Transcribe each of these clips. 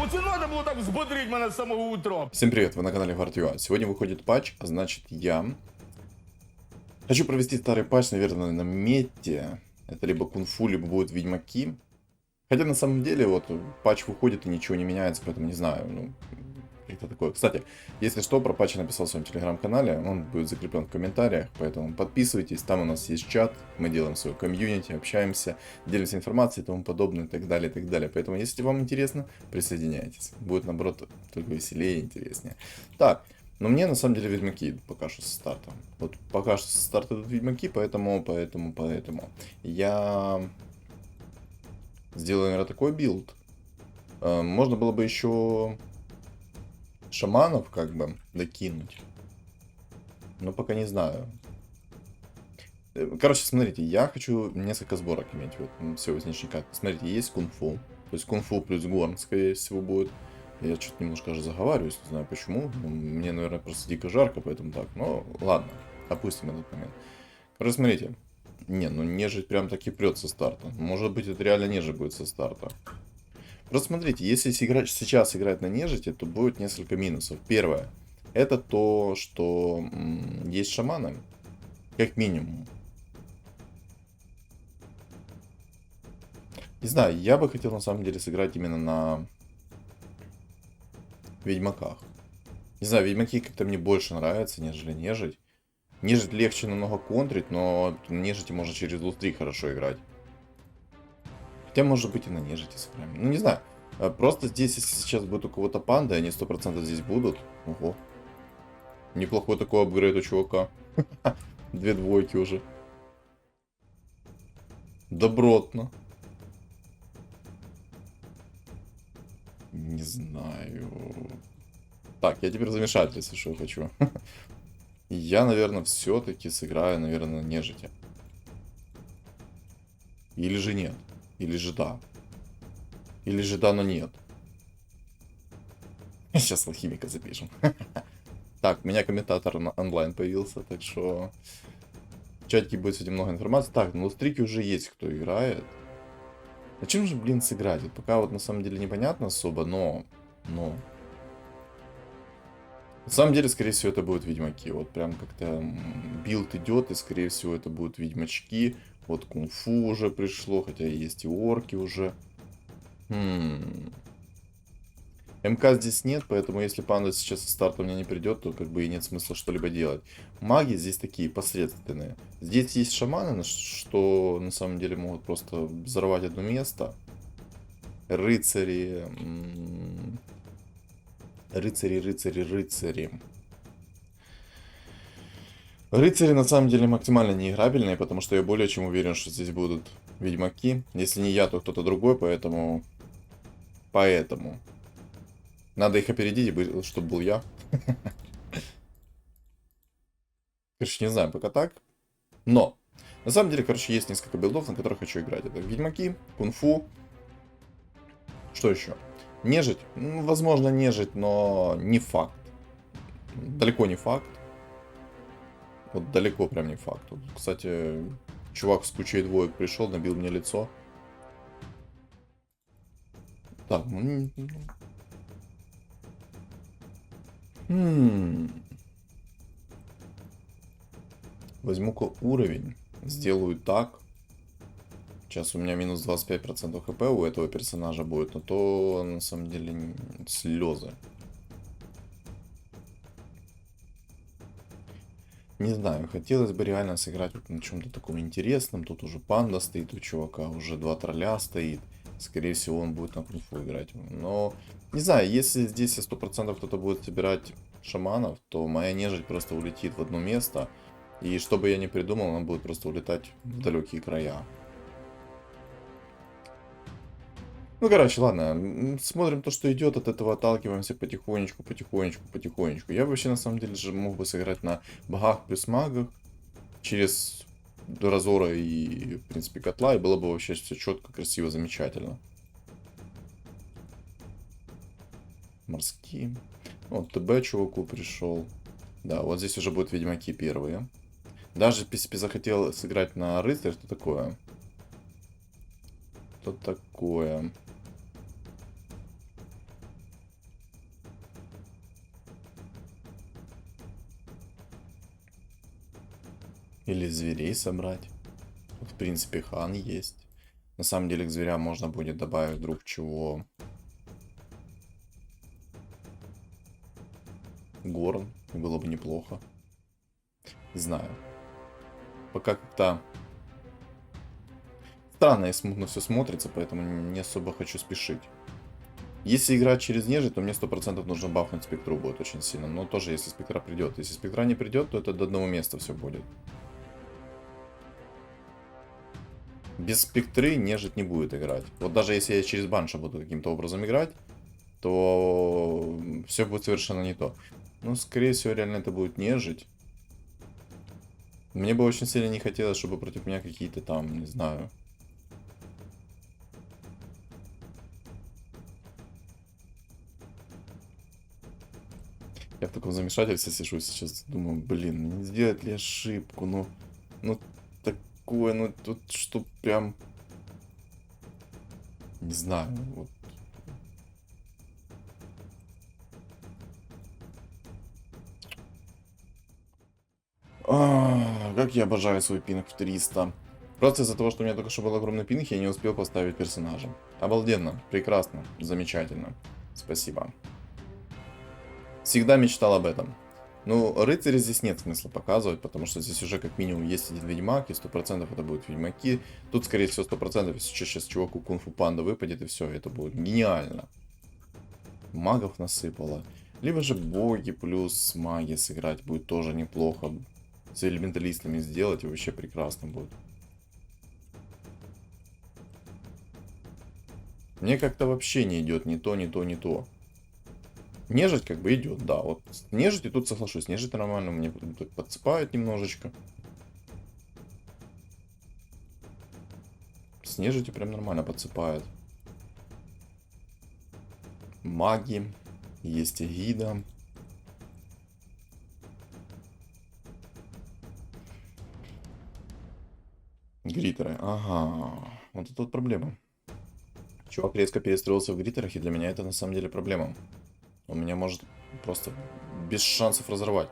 Оце надо було так взбодрить мене з самого утра. Всем привет, вы на канале Guard.ua. Сегодня выходит патч, а значит я хочу провести старый патч, наверное, на мете. Это либо кунг-фу, либо будут ведьмаки. Хотя на самом деле вот патч выходит и ничего не меняется, поэтому не знаю, ну, это такое. Кстати, если что, про патч я написал в своем телеграм-канале, он будет закреплен в комментариях, поэтому подписывайтесь, там у нас есть чат, мы делаем свой комьюнити, общаемся, делимся информацией и тому подобное, и так далее, и так далее. Поэтому, если вам интересно, присоединяйтесь. Будет, наоборот, только веселее и интереснее. Так, но мне на самом деле ведьмаки идут пока что со старта. Вот пока что со старта идут ведьмаки, поэтому я сделаю, наверное, такой билд. Можно было бы еще шаманов как бы докинуть. Но пока не знаю. Короче, смотрите, я хочу несколько сборок иметь вот, всего изничника. Смотрите, есть кунг-фу. То есть кунг-фу плюс горн, скорее всего, будет. Я что-то немножко даже заговариваюсь, не знаю почему. Мне, наверное, просто дико жарко, поэтому так. Но ладно, опустим этот момент. Короче, смотрите. Не, ну нежить прям таки прет со старта. Может быть, это реально нежить будет со старта. Просто смотрите, если сейчас играть на нежити, то будет несколько минусов. Первое, это то, что есть шаманы, как минимум. Не знаю, я бы хотел на самом деле сыграть именно на ведьмаках. Не знаю, ведьмаки как-то мне больше нравятся, нежели нежить. Нежить легче намного контрить, но на нежити можно через лут-3 хорошо играть. Хотя, может быть, и на нежити сыграем. Ну, не знаю. Просто здесь, если сейчас будет у кого-то панды, они 100% здесь будут. Ого. Неплохой такой апгрейд у чувака. 2 двойки уже. Добротно. Не знаю. Так, я теперь в замешательстве, что я хочу. Я, наверное, все-таки сыграю, наверное, на нежити. Или же нет. Или же да. Или же да, но нет. Сейчас алхимика запишем. Так, у меня комментатор онлайн появился, так что в чатике будет сегодня много информации. Так, на лустрике уже есть кто играет. А чем же, блин, сыграть? Вот пока вот на самом деле непонятно особо, но... На самом деле, скорее всего, это будут ведьмаки. Вот прям как-то билд идет, и скорее всего это будут ведьмачки. Вот кунг-фу уже пришло, хотя есть и орки уже. МК здесь нет, поэтому если панда сейчас со старта у меня не придет, то как бы и нет смысла что-либо делать. Маги здесь такие посредственные. Здесь есть шаманы, что на самом деле могут просто взорвать одно место. Рыцари. Рыцари. Рыцари на самом деле максимально неиграбельные, потому что я более чем уверен, что здесь будут ведьмаки. Если не я, то кто-то другой, поэтому... Надо их опередить, чтобы был я. Короче, не знаю, пока так. Но, на самом деле, короче, есть несколько билдов, на которых хочу играть. Это ведьмаки, кунг-фу. Что еще? Нежить. Ну, возможно, нежить, но не факт. Далеко не факт. Вот далеко прям не факт. Вот, кстати, чувак с кучей двоек пришел, набил мне лицо. Так, Возьму-ка уровень. Сделаю так. Сейчас у меня минус 25% хп у этого персонажа будет, но то на самом деле слезы. Не знаю, хотелось бы реально сыграть вот на чем-то таком интересном. Тут уже панда стоит у чувака, уже 2 тролля стоит. Скорее всего, он будет на кунг-фу играть. Но, не знаю, если здесь 100% кто-то будет собирать шаманов, то моя нежить просто улетит в одно место. И что бы я ни придумал, она будет просто улетать в далекие края. Ну, короче, ладно. Смотрим то, что идет, от этого отталкиваемся потихонечку. Я вообще, на самом деле, же мог бы сыграть на богах плюс магах. Через разора и, в принципе, котла. И было бы вообще все четко, красиво, замечательно. Морские. Вот, ТБ чуваку пришел. Да, вот здесь уже будут ведьмаки первые. Даже, в принципе, захотел сыграть на рыцарь, что такое? Что такое? Или зверей собрать. В принципе, хан есть. На самом деле к зверям можно будет добавить вдруг чего. Горн. Было бы неплохо. Не знаю. Пока как-то странно и смутно все смотрится, поэтому не особо хочу спешить. Если играть через нежить, то мне 100% нужно бафнуть спектру будет очень сильно. Но тоже, если спектра придет. Если спектра не придет, то это до одного места все будет. Без спектры нежить не будет играть. Вот даже если я через банша буду каким-то образом играть, то все будет совершенно не то. Ну, скорее всего, реально это будет нежить. Мне бы очень сильно не хотелось, чтобы против меня какие-то там, не знаю... Я в таком замешательстве сижу сейчас, думаю, блин, не сделать ли ошибку, ну такое, ну тут что прям, не знаю, вот. Как я обожаю свой пинг в 300. Просто из-за того, что у меня только что был огромный пинг, я не успел поставить персонажа. Обалденно, прекрасно, замечательно. Спасибо. Всегда мечтал об этом. Ну, рыцаря здесь нет смысла показывать, потому что здесь уже как минимум есть один ведьмак, и 100% это будут ведьмаки. Тут, скорее всего, 100%, если сейчас чуваку кунг-фу панда выпадет, и все, это будет гениально. Магов насыпало. Либо же боги плюс маги сыграть будет тоже неплохо. С элементалистами сделать, и вообще прекрасно будет. Мне как-то вообще не идет ни то, ни то, ни то. Нежить как бы идет, да. Вот нежить и тут соглашусь. Нежить нормально мне подсыпает немножечко. С нежитью прям нормально подсыпает. Маги. Есть эгида. Гритеры. Ага. Вот это вот проблема. Чувак резко перестроился в гритерах, и для меня это на самом деле проблема. Он меня может просто без шансов разорвать.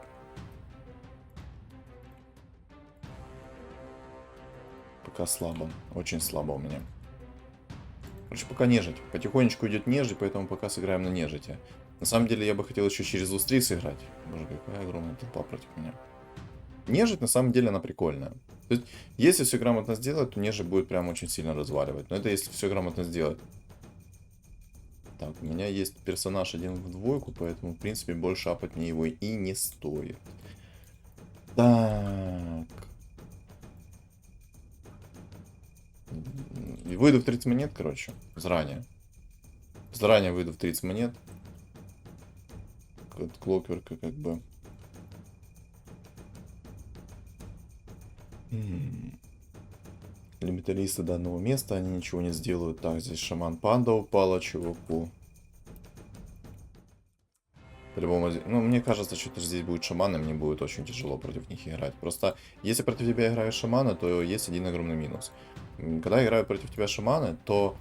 Пока слабо. Очень слабо у меня. Короче, пока нежить. Потихонечку идет нежить, поэтому пока сыграем на нежити. На самом деле я бы хотел еще через Лустри сыграть. Боже, какая огромная толпа против меня. Нежить на самом деле она прикольная. То есть, если все грамотно сделать, то нежить будет прям очень сильно разваливать. Но это если все грамотно сделать. Так, у меня есть персонаж один в двойку, поэтому, в принципе, больше апать мне его и не стоит. Так. Выйду в 30 монет, короче, заранее. Заранее выйду в 30 монет. От Клокверка как бы. Лимиталисты данного места, они ничего не сделают. Так, здесь шаман панда упала чуваку. По-любому, ну, мне кажется, что здесь будет шаман, и мне будет очень тяжело против них играть. Просто, если против тебя играет шамана, то есть один огромный минус. Когда играют против тебя шаманы, то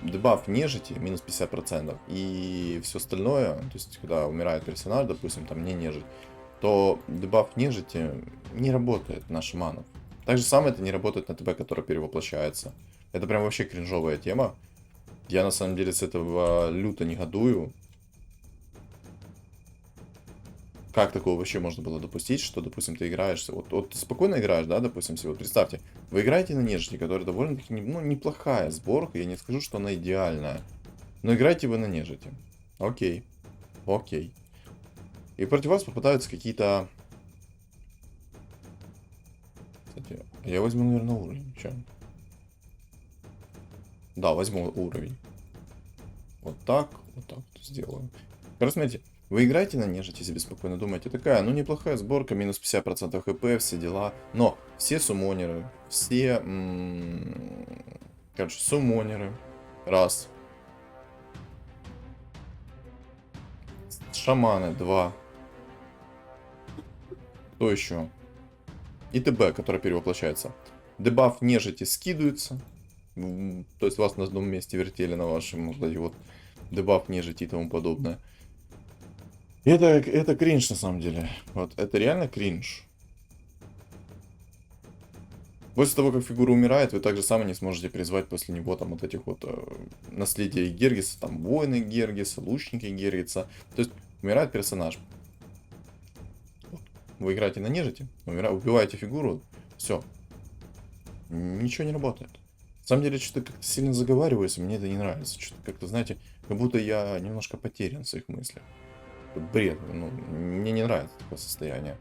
дебаф нежити минус 50%. И все остальное, то есть, когда умирает персонаж, допустим, там не нежить, то дебаф нежити не работает на шаманов. Так же самое это не работает на ТБ, который перевоплощается. Это прям вообще кринжовая тема. Я на самом деле с этого люто негодую. Как такого вообще можно было допустить, что, допустим, ты играешь, вот ты спокойно играешь, да, допустим, себе, вот представьте, вы играете на нежити, которая довольно-таки, ну, неплохая сборка, я не скажу, что она идеальная, но играете вы на нежити. Окей, окей. И против вас попадаются какие-то... Кстати, я возьму, наверное, уровень, чё? Да, возьму уровень. Вот так сделаю. Короче, смотрите. Вы играете на нежити, себе спокойно думаете, такая, ну неплохая сборка, минус 50% хп, все дела. Но все суммонеры, все, короче, суммонеры, раз. Шаманы, два. Кто еще? И ТБ, который перевоплощается. Дебаф нежити скидывается. То есть вас на одном месте вертели на вашем, вот эти вот дебаф нежити и тому подобное. Это кринж на самом деле. Вот, это реально кринж. После того, как фигура умирает, вы также сами не сможете призвать после него там вот этих вот наследия Гергиса, там воины Гергиса, лучники Гергиса. То есть умирает персонаж. Вы играете на нежити, убиваете фигуру, все. Ничего не работает. На самом деле, что-то как-то сильно заговариваюсь, и мне это не нравится. Что-то как-то, знаете, как будто я немножко потерян в своих мыслях. Это бред. Ну, мне не нравится такое состояние.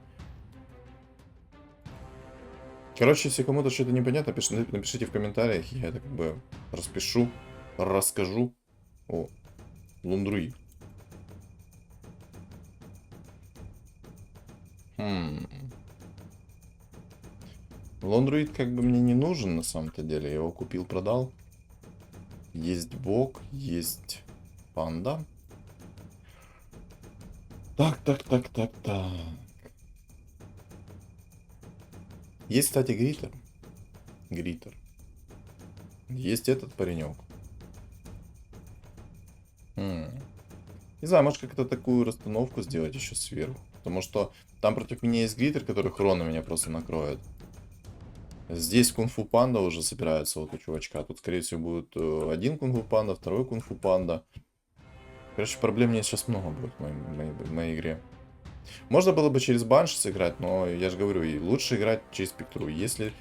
Короче, если кому-то что-то непонятно, напишите в комментариях, я это как бы распишу, расскажу. О, Лундруид. Лондруид как бы мне не нужен на самом-то деле. Я его купил, продал. Есть бог, есть панда. Так. Есть, кстати, Гритер. Есть этот паренек. Не знаю, может как-то такую расстановку сделать еще сверху. Потому что там против меня есть Гритер, который хрона меня просто накроет. Здесь кунг-фу панда уже собирается вот у чувачка. Тут, скорее всего, будет один кунг-фу панда, второй кунг-фу панда. Короче, проблем мне сейчас много будет в моей игре. Можно было бы через банши сыграть, но я же говорю, и лучше играть через спектру. Если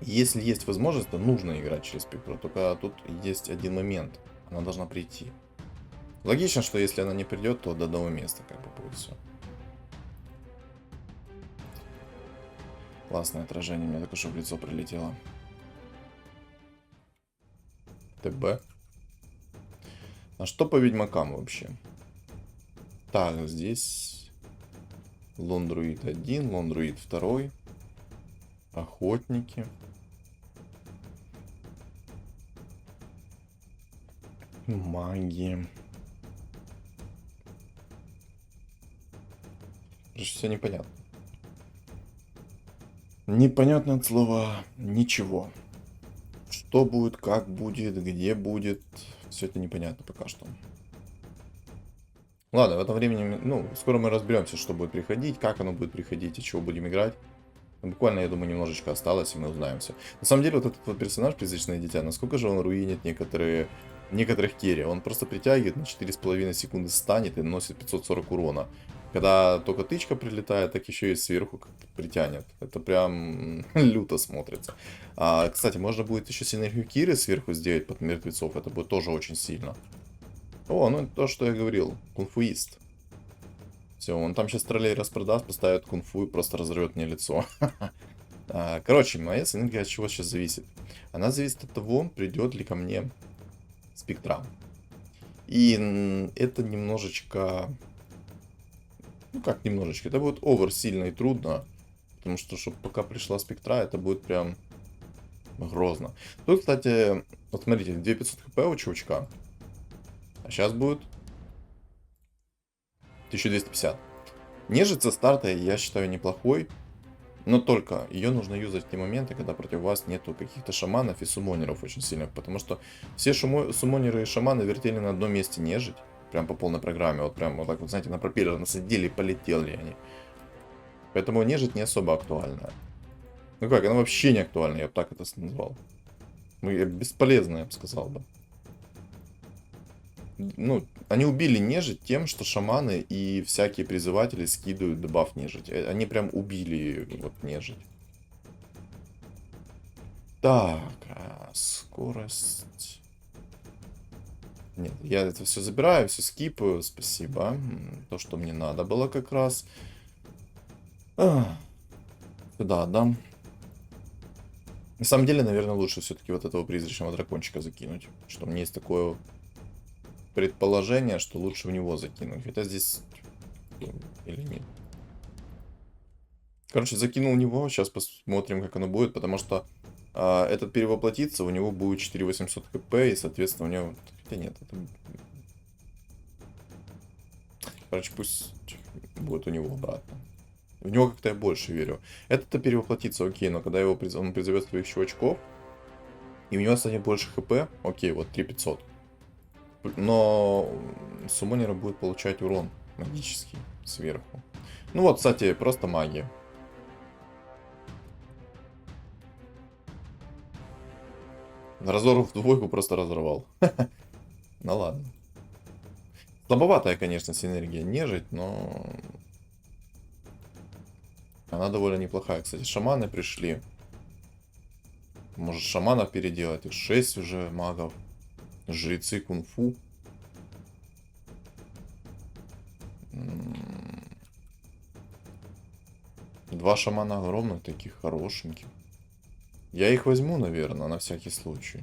есть возможность, то нужно играть через спектру. Только тут есть один момент. Она должна прийти. Логично, что если она не придет, то до одного места как бы будет все. Классное отражение, мне только что в лицо прилетело. ТБ. А что по ведьмакам вообще? Так, здесь Лондруид 1, Лондруид 2, охотники. Маги. Все непонятно. Непонятно от слова ничего. Что будет, как будет, где будет. Все это непонятно пока что. Ладно, в этом времени, ну, скоро мы разберемся, что будет приходить, как оно будет приходить и чего будем играть. Буквально, я думаю, немножечко осталось, и мы узнаем все. На самом деле, вот этот вот персонаж, Призрачное Дитя, насколько же он руинит некоторых керри. Он просто притягивает, на 4,5 секунды станет и наносит 540 урона. Когда только тычка прилетает, так еще и сверху как-то притянет. Это прям люто смотрится. Кстати, можно будет еще синергию Киры сверху сделать под мертвецов. Это будет тоже очень сильно. О, ну то, что я говорил. Кунфуист. Все, он там сейчас троллей распродаст, поставит кунфу и просто разорвет мне лицо. Короче, моя синергия от чего сейчас зависит? Она зависит от того, придет ли ко мне спектра. И это немножечко... Ну как немножечко, это будет овер сильно и трудно. Потому что, чтобы пока пришла спектра, это будет прям грозно. Тут, кстати, вот смотрите, 2500 хп у чувачка. А сейчас будет 1250. Нежить со старта я считаю неплохой. Но только ее нужно юзать в те моменты, когда против вас нету каких-то шаманов и суммонеров очень сильных. Потому что все суммонеры и шаманы вертели на одном месте нежить. Прям по полной программе. Вот прям вот так вот, знаете, на пропеллер насадили и полетели они. Поэтому нежить не особо актуальна. Ну как, она вообще не актуальна, я бы так это назвал. Бесполезная, я бы сказал бы. Ну, они убили нежить тем, что шаманы и всякие призыватели скидывают дебаф нежить. Они прям убили вот нежить. Так, скорость... Нет, я это все забираю, все скипаю, спасибо. То, что мне надо было как раз. Сюда отдам. На самом деле, наверное, лучше все-таки вот этого призрачного дракончика закинуть. Что мне есть такое предположение, что лучше в него закинуть. Хотя здесь... Или нет. Короче, закинул в него. Сейчас посмотрим, как оно будет. Потому что этот перевоплотится, у него будет 4800 хп. И, соответственно, у него... Хотя нет, это... Короче, пусть будет у него обратно. В него как-то я больше верю. Это-то перевоплотится, окей, но когда он призовет своих чувачков, и у него станет больше хп, окей, вот 3500. Но суммонер будет получать урон магический сверху. Ну вот, кстати, просто магия. Разор в двойку просто разорвал. Ну ладно. Слабоватая, конечно, синергия нежить, но... Она довольно неплохая. Кстати, шаманы пришли. Может, шаманов переделать? Их 6 уже магов. Жрецы кунг-фу. Два шамана огромных, таких хорошеньких. Я их возьму, наверное, на всякий случай.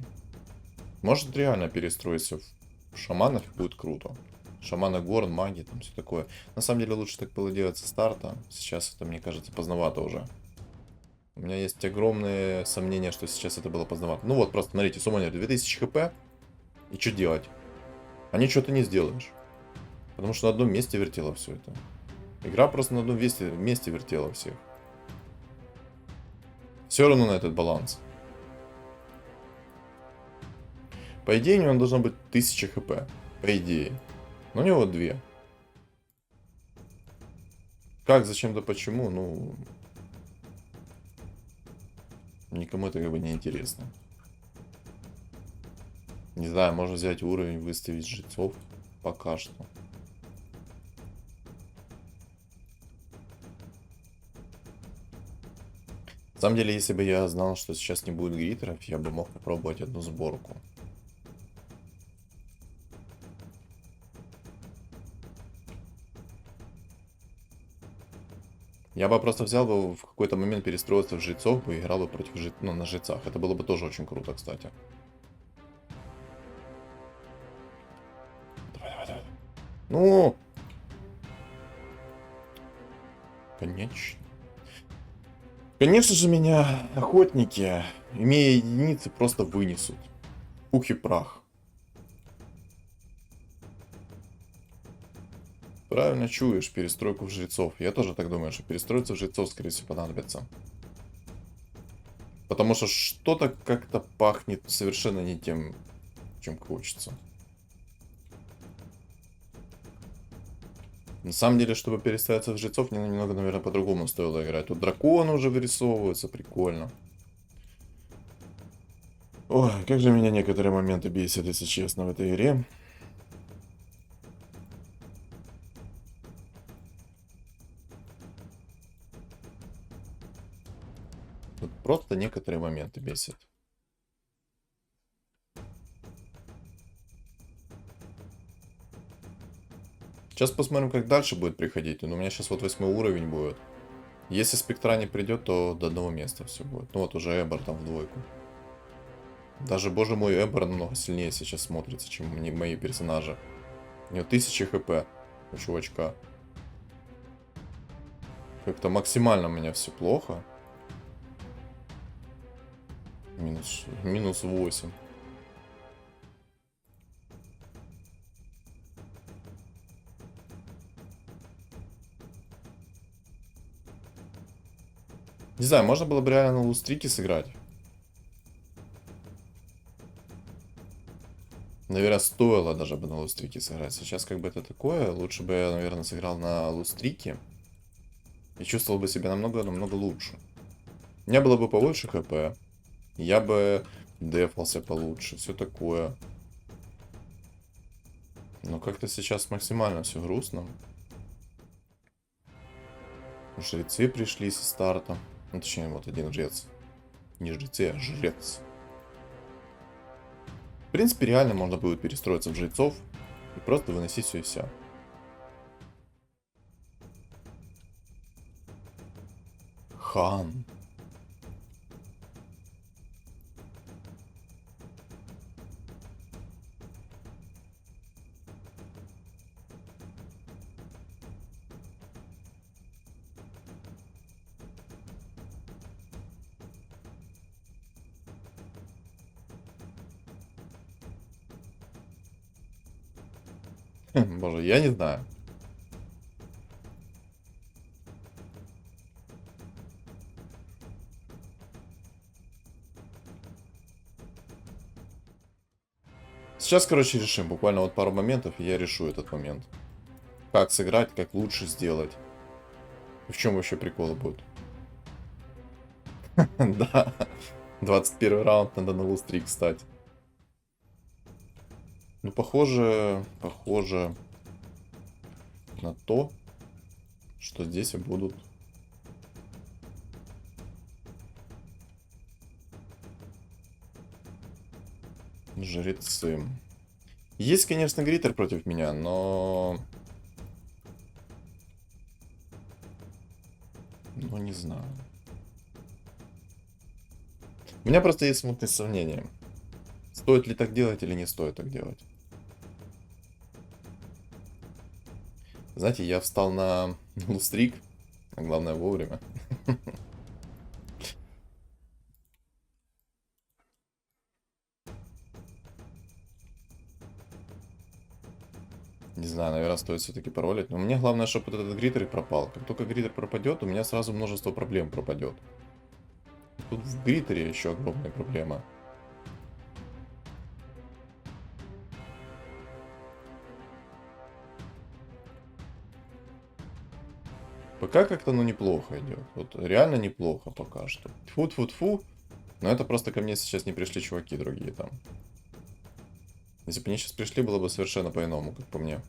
Может реально перестроиться в шаманов, и будет круто. Шаманы Горн, маги, там все такое. На самом деле лучше так было делать со старта. Сейчас это, мне кажется, поздновато уже. У меня есть огромные сомнения, что сейчас это было поздновато. Ну вот, просто смотрите, Суммонер 2000 хп. И что делать? А ничего ты не сделаешь. Потому что на одном месте вертело все это. Игра просто на одном месте вертела всех. Все равно на этот баланс. По идее, у него должно быть 1000 хп. По идее. Но у него 2. Как, зачем, да почему, ну... Никому это как бы не интересно. Не знаю, можно взять уровень, выставить жрецов. Пока что. На самом деле, если бы я знал, что сейчас не будет гритеров, я бы мог попробовать одну сборку. Я бы просто взял бы в какой-то момент перестроиться в жрецов и играл бы против ну, на жрецах. Это было бы тоже очень круто, кстати. Давай. Ну! Конечно. Конечно же, меня охотники, имея единицы, просто вынесут. Пух и прах. Правильно чуешь перестройку в жрецов. Я тоже так думаю, что перестроиться в жрецов, скорее всего, понадобится. Потому что что-то как-то пахнет совершенно не тем, чем хочется. На самом деле, чтобы перестроиться в жрецов, мне немного, наверное, по-другому стоило играть. Тут драконы уже вырисовываются, прикольно. Ой, как же меня некоторые моменты бесят, если честно, в этой игре. Тут просто некоторые моменты бесят. Сейчас посмотрим, как дальше будет приходить. Ну, у меня сейчас вот 8 уровень будет. Если спектра не придет, то до одного места все будет. Ну вот уже Эбер там в двойку. Даже, боже мой, Эбер намного сильнее сейчас смотрится, чем мои персонажи. У него 1000 хп у чувачка. Как-то максимально у меня все плохо. Минус 8. Не знаю, можно было бы реально на лустрике сыграть. Наверное, стоило даже бы на лустрике сыграть. Сейчас как бы это такое. Лучше бы я, наверное, сыграл на лустрике. И чувствовал бы себя намного лучше. У меня было бы побольше хп. Я бы дефался получше. Все такое. Но как-то сейчас максимально все грустно. Жрецы пришли со старта. Ну, точнее, вот один жрец. Не жрецы, а жрец. В принципе, реально можно будет перестроиться в жрецов и просто выносить все и вся. Хан. Боже, я не знаю. Сейчас, короче, решим. Буквально вот пару моментов, и я решу этот момент. Как сыграть, как лучше сделать. И в чем вообще приколы будут. Да. 21 раунд надо на лустрик стать. Ну, похоже на то, что здесь будут жрецы. Есть, конечно, гриттер против меня, но... Ну, не знаю. У меня просто есть смутные сомнения. Стоит ли так делать или не стоит так делать. Знаете, я встал на лустрик, а главное вовремя. Не знаю, наверное, стоит все-таки паролить. Но мне главное, чтобы вот этот гриттер пропал. Как только гриттер пропадет, у меня сразу множество проблем пропадет. Тут в гриттере еще огромная проблема. Пока как-то, ну, неплохо идет. Вот реально неплохо пока что. Тьфу-тьфу-тьфу. Но это просто ко мне сейчас не пришли чуваки другие там. Если бы они сейчас пришли, было бы совершенно по-иному, как по мне.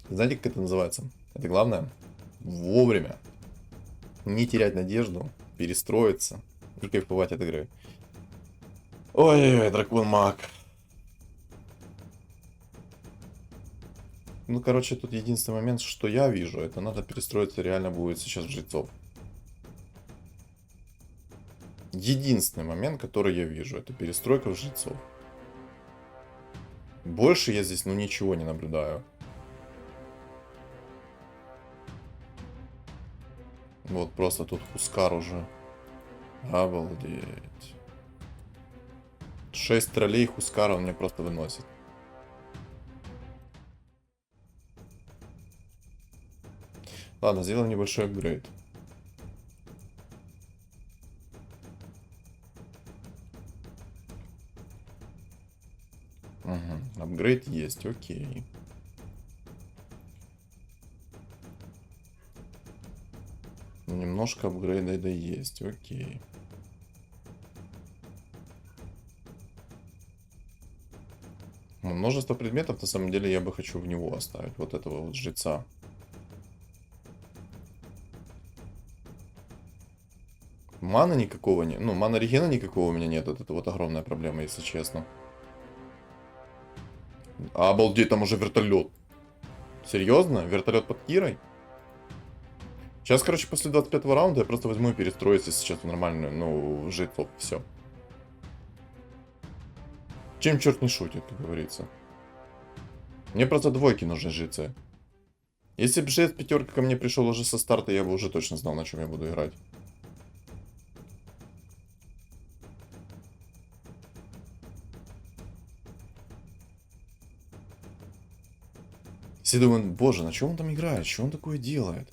Знаете, как это называется? Это главное вовремя не терять надежду, перестроиться и кайфовать от игры. Ой-ой-ой, дракон-маг. Ну, короче, тут единственный момент, что я вижу, это надо перестроиться реально будет сейчас в жрецов. Единственный момент, который я вижу, это перестройка в жрецов. Больше я здесь, ну, ничего не наблюдаю. Вот просто тут Хускар уже. Обалдеть. 6 троллей Хускара он мне просто выносит. Ладно, сделаем небольшой апгрейд. Угу, апгрейд есть, окей. Немножко апгрейда да есть, окей. Множество предметов, на самом деле, я бы хочу в него оставить. Вот этого вот жреца. Мана никакого нет. Ну, мана регена никакого у меня нет. Вот это вот огромная проблема, если честно. Обалдеть, там уже вертолет. Серьезно? Вертолет под Кирой? Сейчас, короче, после 25-го раунда я просто возьму и перестроюсь сейчас в нормальную, ну, жрецов. Все. Чем черт не шутит, как говорится. Мне просто двойки нужны жрецы. Если бы жрец пятерка ко мне пришел уже со старта, я бы уже точно знал, на чем я буду играть. Все думают, боже, на чем он там играет? Что он такое делает?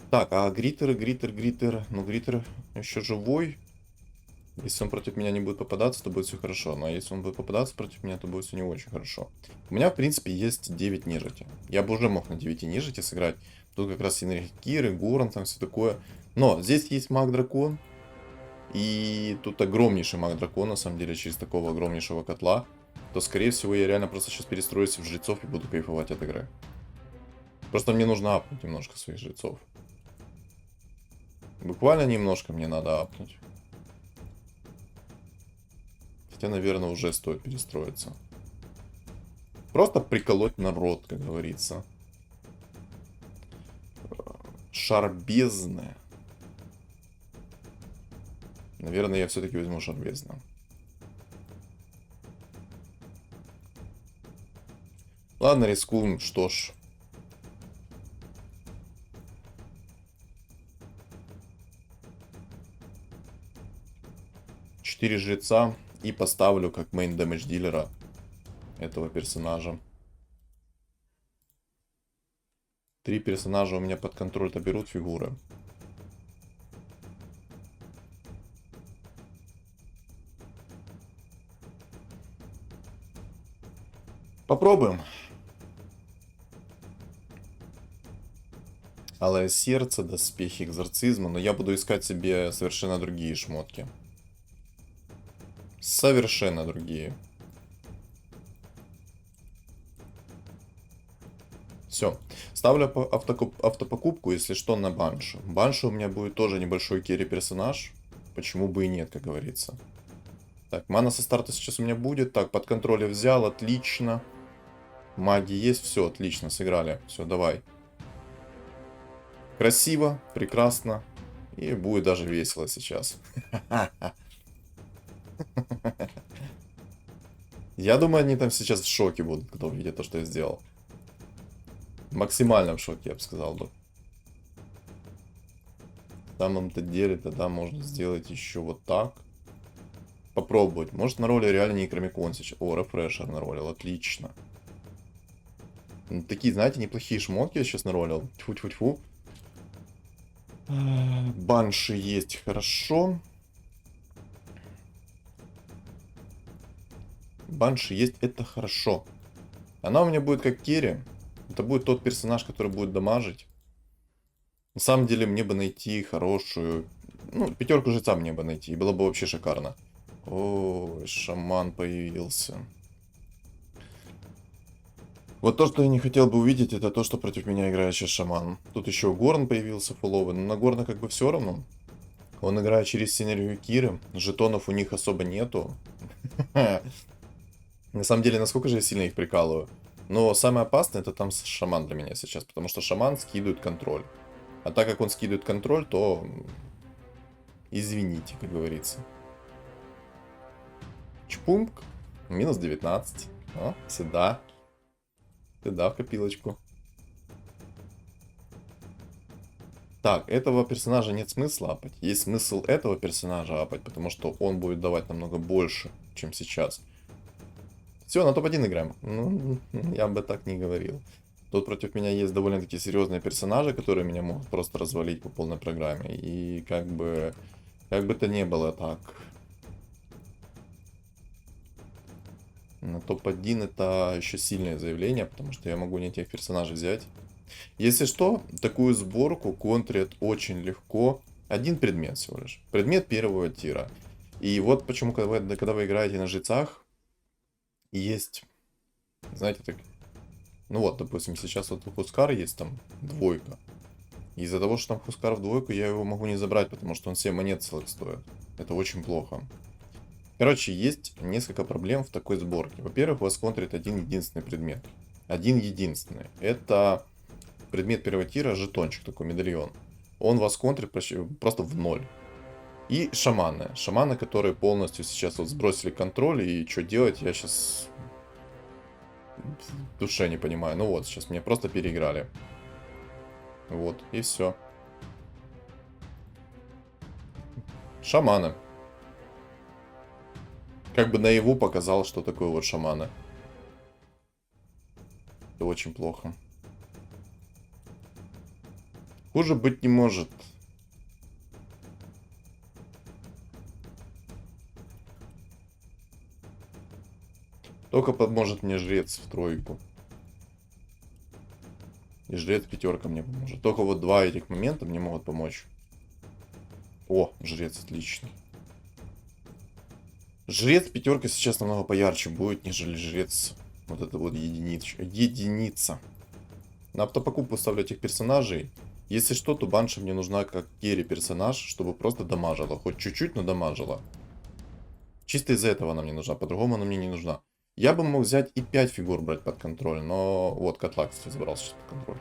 Так, а гриттер. Ну, гриттер еще живой. Если он против меня не будет попадаться, то будет все хорошо. Но если он будет попадаться против меня, то будет все не очень хорошо. У меня, в принципе, есть 9 нежити. Я бы уже мог на 9 нежити сыграть. Тут как раз синергия Киры, Горан, там все такое. Но здесь есть маг-дракон. И тут огромнейший маг-дракон, на самом деле, через такого огромнейшего котла. То, скорее всего, я реально просто сейчас перестроюсь в жрецов и буду кайфовать от игры. Просто мне нужно апнуть немножко своих жрецов. Буквально немножко мне надо апнуть. Хотя, наверное, уже стоит перестроиться. Просто приколоть народ, как говорится. Шар бездны. Наверное, я все-таки возьму шар бездны. Ладно, рискуем, что ж. Четыре жреца. И поставлю как мейн дэмэдж дилера этого персонажа. 3 персонажа у меня под контроль-то берут фигуры. Попробуем. Алое сердце, доспехи экзорцизма. Но я буду искать себе совершенно другие шмотки. Совершенно другие. Все. Ставлю автопокупку, если что, на Баншу. Банша у меня будет тоже небольшой керри-персонаж. Почему бы и нет, как говорится. Так, мана со старта сейчас у меня будет. Так, под контроль я взял, отлично. Маги есть, все, отлично, сыграли. Все, давай. Красиво, прекрасно. И будет даже весело сейчас. Я думаю, они там сейчас в шоке будут, когда увидят то, что я сделал. Максимально в шоке, я бы сказал бы. На самом-то деле тогда можно сделать еще вот так. Попробовать. Может на роли реально Некромикон сейчас. О, рефрешер наролил, отлично. Ну, такие, знаете, неплохие шмотки я сейчас наролил. Тьфу-тьфу-тьфу. Банши есть, хорошо. Банши есть, это хорошо. Она у меня будет как керри. Это будет тот персонаж, который будет дамажить. На самом деле, мне бы найти хорошую... Ну, пятерку жреца мне бы найти. И было бы вообще шикарно. О, шаман появился. Вот то, что я не хотел бы увидеть, это то, что против меня играет сейчас шаман. Тут еще Горн появился фуловый. Но на Горна как бы все равно. Он играет через синергию Киры. Жетонов у них особо нету. На самом деле, насколько же я сильно их прикалываю. Но самое опасное это там шаман для меня сейчас. Потому что шаман скидывает контроль. А так как он скидывает контроль, то... Извините, как говорится. Чпунг. Минус 19. О, сюда. Сюда в копилочку. Так, этого персонажа нет смысла апать. Есть смысл этого персонажа апать, потому что он будет давать намного больше, чем сейчас. Все, на топ-1 играем. Ну, я бы так не говорил. Тут против меня есть довольно-таки серьезные персонажи, которые меня могут просто развалить по полной программе. И как бы то не было так. На топ-1 это еще сильное заявление, потому что я могу не тех персонажей взять. Если что, такую сборку контрят очень легко. Один предмет всего лишь. Предмет первого тира. И вот почему, когда вы играете на жрецах, есть, знаете, так... Ну вот, допустим, сейчас вот у Хускара есть там двойка. Из-за того, что там Хускар в двойку, я его могу не забрать, потому что он 7 монет целых стоит. Это очень плохо. Короче, есть несколько проблем в такой сборке. Во-первых, вас контрит один единственный предмет. Один единственный. Это предмет первого тира, жетончик такой, медальон. Он вас контрит просто в ноль. И шаманы. Шаманы, которые полностью сейчас вот сбросили контроль. И что делать, я сейчас в душе не понимаю. Ну вот, сейчас меня просто переиграли. Вот, и все. Шаманы. Как бы наяву показал, что такое вот шаманы. Это очень плохо. Хуже быть не может. Только поможет мне жрец в тройку. И жрец пятерка мне поможет. Только вот два этих момента мне могут помочь. О, жрец отличный. Жрец пятерка сейчас намного поярче будет, нежели жрец вот это вот единица. На автопокупку ставлю этих персонажей. Если что, то банша мне нужна как керри персонаж, чтобы просто дамажила. Хоть чуть-чуть, но дамажила. Чисто из-за этого она мне нужна, по-другому она мне не нужна. Я бы мог взять и 5 фигур брать под контроль, но... Вот, Котла, кстати, забрался сейчас под контроль.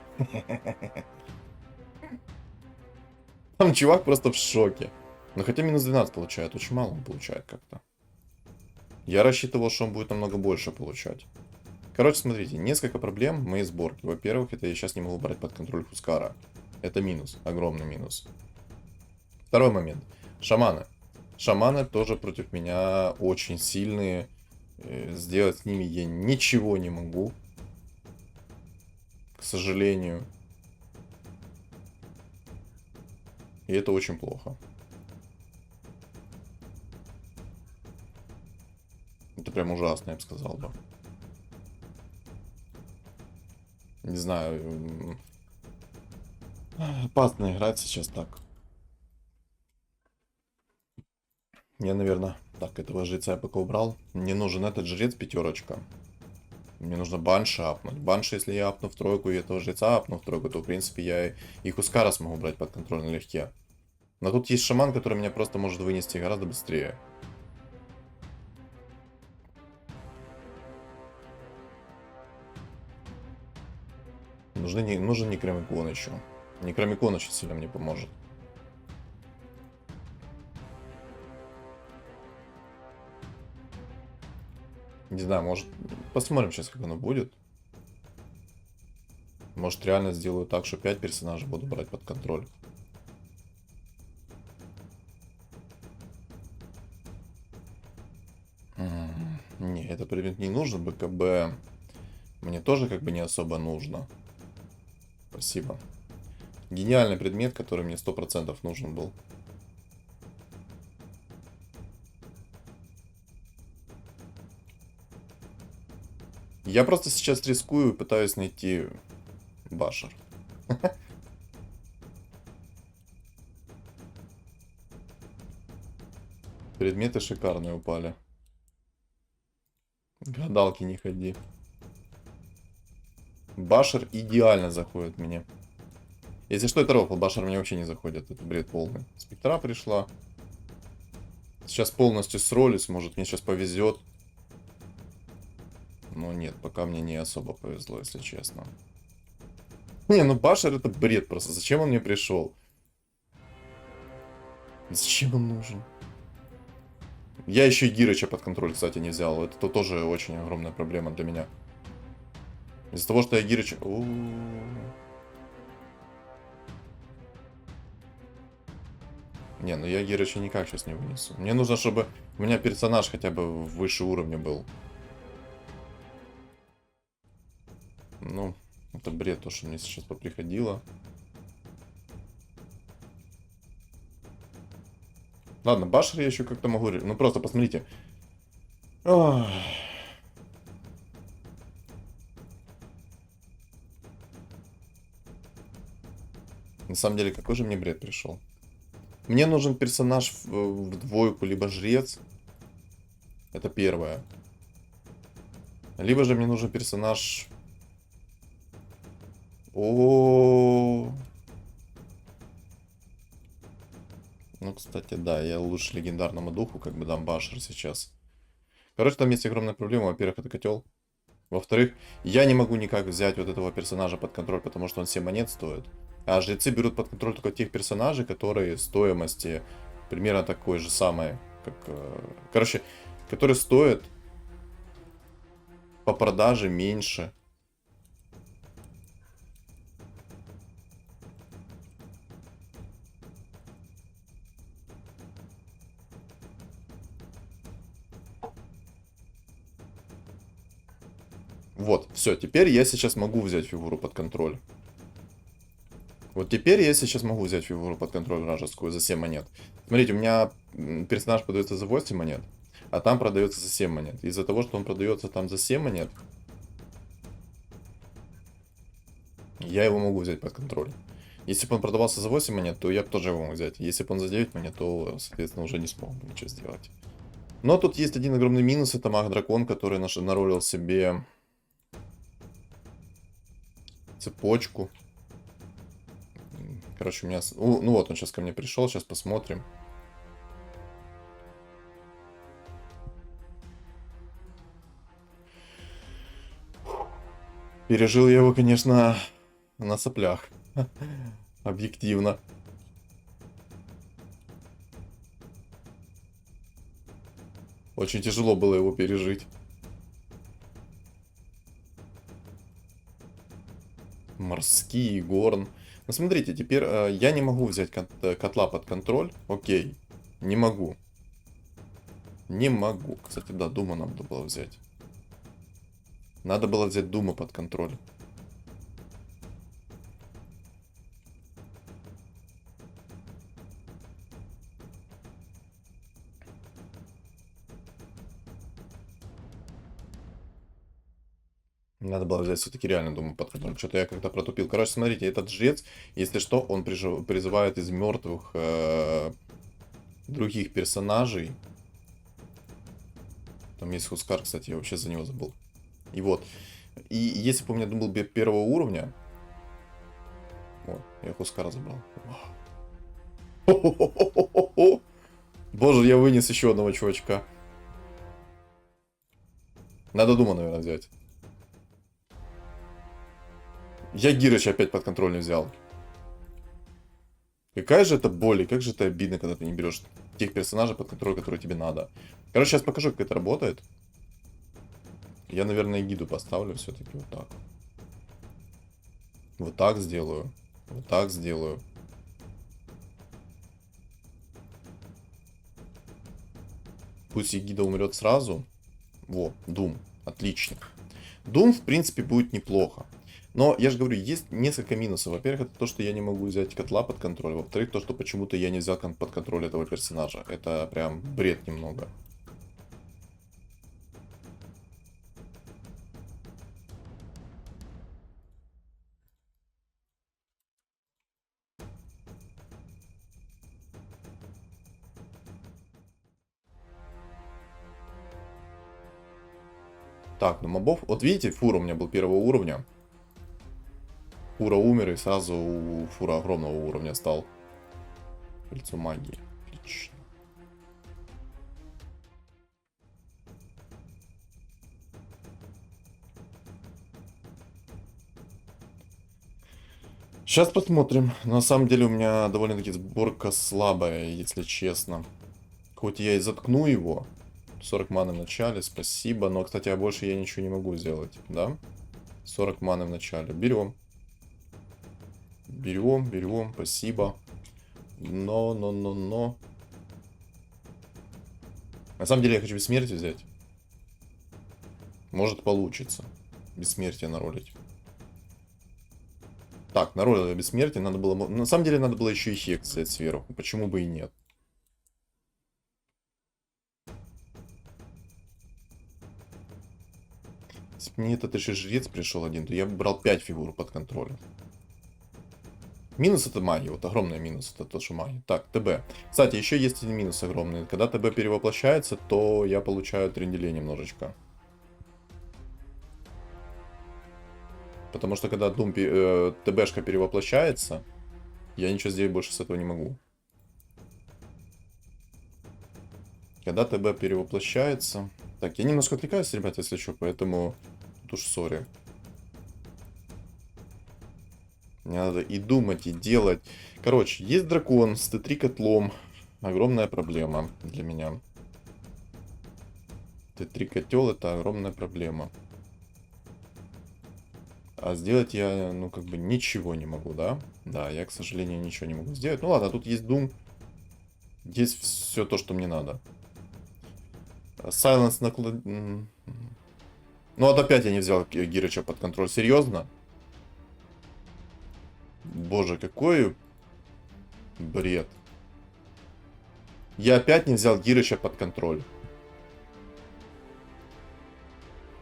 Там чувак просто в шоке. Но хотя минус 12 получает, очень мало он получает как-то. Я рассчитывал, что он будет намного больше получать. Короче, смотрите, несколько проблем в моей сборке. Во-первых, это я сейчас не могу брать под контроль Хускара. Это минус, огромный минус. Второй момент. Шаманы. Шаманы тоже против меня очень сильные. Сделать с ними я ничего не могу. К сожалению. И это очень плохо. Это прям ужасно, я бы сказал бы. Не знаю. Опасно играть сейчас так. Я, наверное, Так, этого жреца я пока убрал. Мне нужен этот жрец пятерочка. Мне нужно банша апнуть. Банша, если я апну в тройку и этого жреца апну в тройку, то, в принципе, я и Хускара смогу брать под контроль налегке. Но тут есть шаман, который меня просто может вынести гораздо быстрее. Нужен Некромикон еще. Некромикон очень сильно мне поможет. Не знаю, может... Посмотрим сейчас, как оно будет. Может, реально сделаю так, что 5 персонажей буду брать под контроль. Не, это предмет не нужен, БКБ. Мне тоже как бы не особо нужно. Спасибо. Гениальный предмет, который мне 100% нужен был. Я просто сейчас рискую и пытаюсь найти башер. Предметы шикарные упали. Гадалки не ходи. Башер идеально заходит мне. Если что, это рофл. Башер мне вообще не заходит. Это бред полный. Спектра пришла. Сейчас полностью сролюсь. Может, мне сейчас повезет. Но нет, пока мне не особо повезло, если честно. Не, ну Башер это бред просто. Зачем он мне пришел? Зачем он нужен? Я еще и Гирыча под контроль, кстати, не взял. Это тоже очень огромная проблема для меня. Из-за того, что я Гирыча... Не, ну я Гирыча никак сейчас не вынесу. Мне нужно, чтобы у меня персонаж хотя бы выше уровня был. Ну, это бред, то, что мне сейчас поприходило. Ладно, Башер я еще как-то могу... Ну, просто посмотрите. Ох. На самом деле, какой же мне бред пришел? Мне нужен персонаж в двойку, либо жрец. Это первое. Либо же мне нужен персонаж... О. Ну, кстати, да, я лучше легендарному духу, как бы дам Башер сейчас. Короче, там есть огромная проблема. Во-первых, это котел. Во-вторых, я не могу никак взять вот этого персонажа под контроль, потому что он 7 монет стоит. А жрецы берут под контроль только тех персонажей, которые стоимости примерно такой же самой, как... Короче, которые стоят по продаже меньше. Вот, все, теперь я сейчас могу взять фигуру под контроль. Вот теперь я сейчас могу взять фигуру под контроль вражескую за 7 монет. Смотрите, у меня персонаж продается за 8 монет, а там продается за 7 монет. Из-за того, что он продается там за 7 монет, я его могу взять под контроль. Если бы он продавался за 8 монет, то я бы тоже его мог взять. Если бы он за 9 монет, то, соответственно, уже не смог бы ничего сделать. Но тут есть один огромный минус, это маг-дракон, который наролил себе цепочку. Короче, у меня... Ну вот, он сейчас ко мне пришел, сейчас посмотрим. Пережил я его, конечно, на соплях. Объективно. Очень тяжело было его пережить. Морские, горн. Ну, смотрите, теперь я не могу взять котла под контроль. Окей. Не могу. Не могу. Кстати, да, Дума нам надо было взять. Надо было взять Дума под контроль. Надо было взять все-таки реально Думу под контроль. Что-то я как-то протупил. Короче, смотрите, этот жрец, если что, он призывает из мертвых других персонажей. Там есть Хускар, кстати, я вообще за него забыл. И вот. И если бы у меня был бы первого уровня... Вот, я Хускара забрал. Хо-хо-хо-хо-хо-хо. Боже, я вынес еще одного чувачка. Надо Дума, наверное, взять. Я Гирыча опять под контроль не взял. Какая же это боль, и как же это обидно, когда ты не берешь тех персонажей под контроль, которые тебе надо. Короче, сейчас покажу, как это работает. Я, наверное, гиду поставлю все-таки вот так. Вот так сделаю. Вот так сделаю. Пусть Егида умрет сразу. Во, Дум. Отлично. Дум, в принципе, будет неплохо. Но, я же говорю, есть несколько минусов. Во-первых, это то, что я не могу взять котла под контроль. Во-вторых, то, что почему-то я не взял под контроль этого персонажа. Это прям бред немного. Так, ну мобов... Вот видите, Фура у меня был первого уровня. Фура умер и сразу у Фура огромного уровня стал. Кольцо магии. Отлично. Сейчас посмотрим. На самом деле у меня довольно-таки сборка слабая, если честно. Хоть я и заткну его. 40 маны в начале, спасибо. Но, кстати, а больше я ничего не могу сделать, да? 40 маны в начале. Берем. Берем, спасибо. Но. На самом деле я хочу бессмертие взять. Может получится. Бессмертие наролить. Так, наролил бессмертие. Надо было... На самом деле надо было еще и хекс взять сверху. Почему бы и нет? Если бы мне этот еще жрец пришел один, то я бы брал 5 фигур под контролем. Минус это магия, вот огромный минус это то, что магия. Так, ТБ. Кстати, еще есть один минус огромный. Когда ТБ перевоплощается, то я получаю тренделей немножечко. Потому что когда ТБшка перевоплощается, я ничего сделать больше с этого не могу. Когда ТБ перевоплощается... Так, я немножко отвлекаюсь, ребята, если что, поэтому... Тут уж сори. Мне надо и думать, и делать. Короче, есть дракон с Т3 котлом. Огромная проблема для меня. Т3 котел это огромная проблема. А сделать я, ну, как бы ничего не могу, да? Да, я, к сожалению, ничего не могу сделать. Ну ладно, тут есть Doom. Есть все то, что мне надо. Silence наклад... Ну вот опять я не взял Гирыча под контроль. Серьезно? Боже, какой бред. Я опять не взял Гирыча под контроль.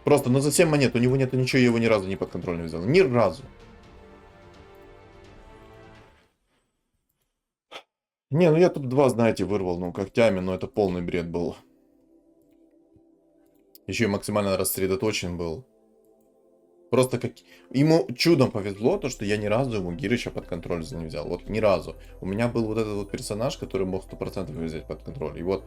Просто, ну за 7 монет, у него нету ничего, я его ни разу не под контроль не взял. Ни разу. Не, ну я тут 2, знаете, вырвал, ну, когтями, но это полный бред был. Еще и максимально рассредоточен был. Просто как... Ему чудом повезло, то, что я ни разу ему Гирыча под контроль не взял. Вот ни разу. У меня был вот этот вот персонаж, который мог 100% его взять под контроль. И вот,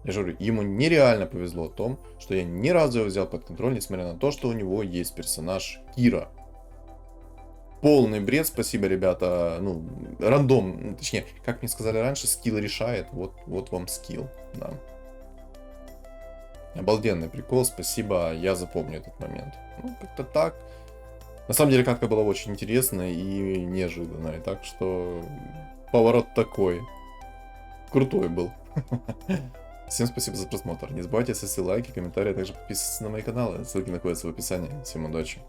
я же говорю, ему нереально повезло в том, что я ни разу его взял под контроль, несмотря на то, что у него есть персонаж Кира. Полный бред, спасибо, ребята. Ну, рандом, точнее, как мне сказали раньше, скилл решает. Вот вам скилл, да. Обалденный прикол, спасибо, я запомню этот момент. Ну, как-то так. На самом деле, катка была очень интересная и неожиданная, так что поворот такой. Крутой был. Всем спасибо за просмотр. Не забывайте ставить лайки, комментарии, а также подписываться на мои каналы. Ссылки находятся в описании. Всем удачи.